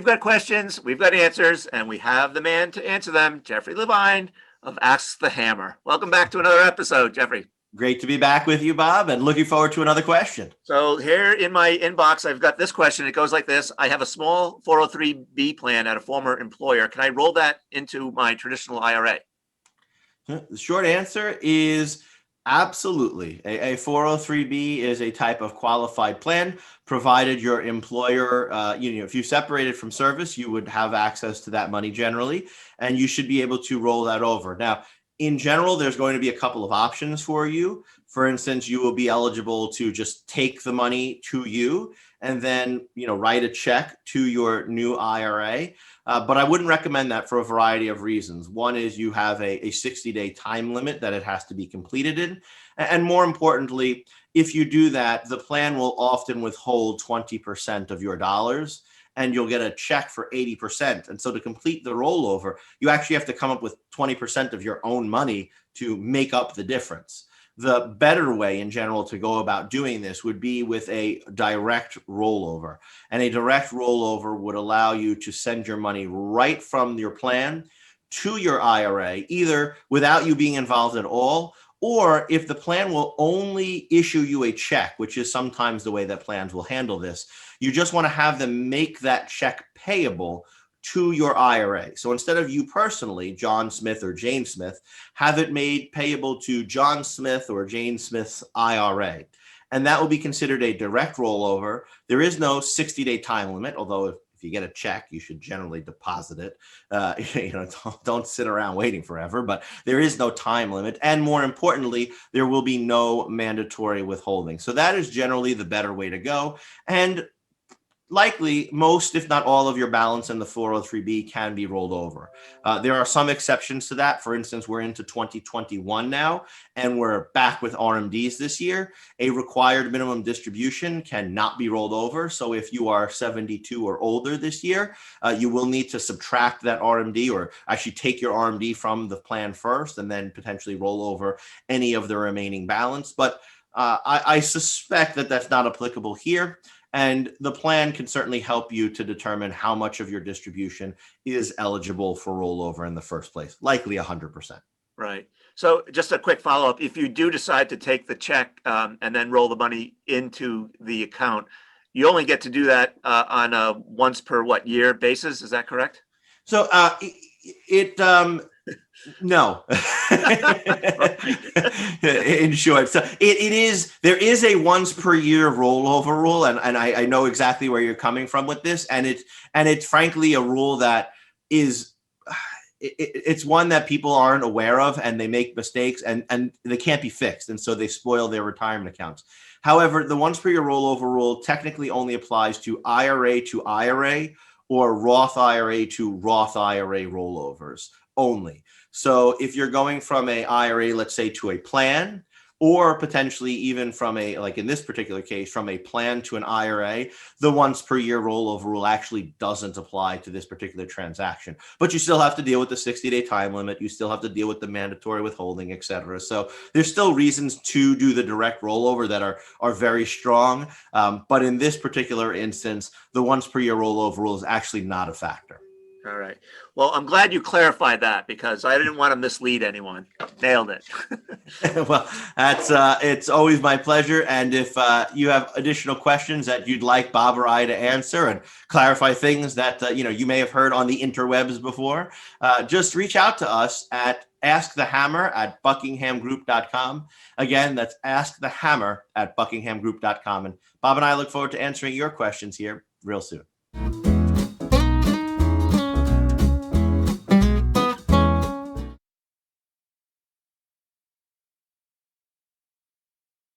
you've got questions, we've got answers, and we have the man to answer them, Jeffrey Levine of Ask the Hammer. Welcome back to another episode, Jeffrey. Great to be back with you, Bob, and looking forward to another question. So here in my inbox, I've got this question. It goes like this. I have a small 403B plan at a former employer. Can I roll that into my traditional IRA? The short answer is absolutely. A 403B is a type of qualified plan, provided your employer, if you separated from service, you would have access to that money generally, and you should be able to roll that over. Now, in general, there's going to be a couple of options for you. For instance, you will be eligible to just take the money to you and then, write a check to your new IRA. But I wouldn't recommend that for a variety of reasons. One is you have a 60-day time limit that it has to be completed in. And more importantly, if you do that, the plan will often withhold 20% of your dollars, and you'll get a check for 80%. And so to complete the rollover, you actually have to come up with 20% of your own money to make up the difference. The better way in general to go about doing this would be with a direct rollover. And a direct rollover would allow you to send your money right from your plan to your IRA, either without you being involved at all, or if the plan will only issue you a check, which is sometimes the way that plans will handle this, you just want to have them make that check payable to your IRA. So instead of you personally, John Smith or Jane Smith, have it made payable to John Smith or Jane Smith's IRA. And that will be considered a direct rollover. There is no 60-day time limit, although if you get a check, you should generally deposit it. Don't sit around waiting forever, but there is no time limit. And more importantly, there will be no mandatory withholding. So that is generally the better way to go. And likely most, if not all, of your balance in the 403B can be rolled over. There are some exceptions to that. For instance, we're into 2021 now, and we're back with RMDs this year. A required minimum distribution cannot be rolled over. So if you are 72 or older this year, you will need to subtract that RMD, or actually take your RMD from the plan first and then potentially roll over any of the remaining balance. But I suspect that that's not applicable here. And the plan can certainly help you to determine how much of your distribution is eligible for rollover in the first place, likely 100%. Right. So just a quick follow-up. If you do decide to take the check and then roll the money into the account, you only get to do that on a once per year basis. Is that correct? So no. In short, so there is a once per year rollover rule, and I know exactly where you're coming from with this, and it's frankly a rule that is it's one that people aren't aware of, and they make mistakes, and they can't be fixed, and so they spoil their retirement accounts. However, the once per year rollover rule technically only applies to IRA or Roth IRA to Roth IRA rollovers only. So if you're going from a IRA, let's say, to a plan, or potentially even from like in this particular case, from a plan to an IRA, the once per year rollover rule actually doesn't apply to this particular transaction. But you still have to deal with the 60-day time limit. You still have to deal with the mandatory withholding, et cetera. So there's still reasons to do the direct rollover that are very strong. But in this particular instance, the once per year rollover rule is actually not a factor. All right. Well, I'm glad you clarified that, because I didn't want to mislead anyone. Nailed it. Well, it's always my pleasure. And if you have additional questions that you'd like Bob or I to answer and clarify things that you may have heard on the interwebs before, just reach out to us at askthehammer@buckinghamgroup.com. Again, that's askthehammer@buckinghamgroup.com. And Bob and I look forward to answering your questions here real soon.